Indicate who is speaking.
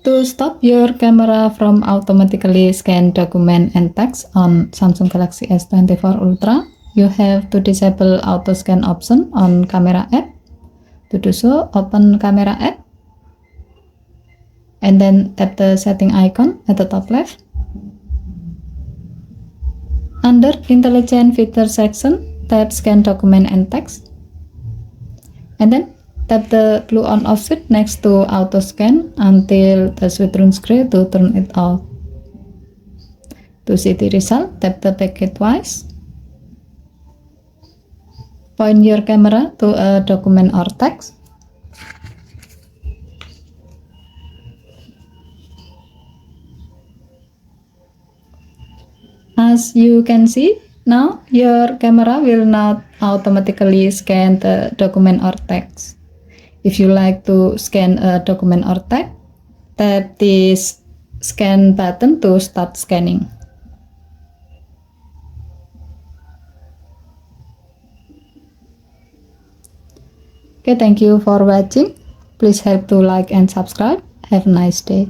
Speaker 1: To stop your camera from automatically scan document and text on Samsung Galaxy S24 Ultra, you have to disable auto scan option on camera app. To do so, open camera app and then tap the setting icon at the top left. Under intelligent feature section, tap scan document and text, and then tap the blue on off switch next to auto scan until the switch turns gray to turn it off. To see the result, tap the back key twice. Point your camera to a document or text. As you can see, now your camera will not automatically scan the document or text. If you like to scan a document or text, tap this scan button to start scanning. Okay, thank you for watching. Please help to like and subscribe. Have a nice day.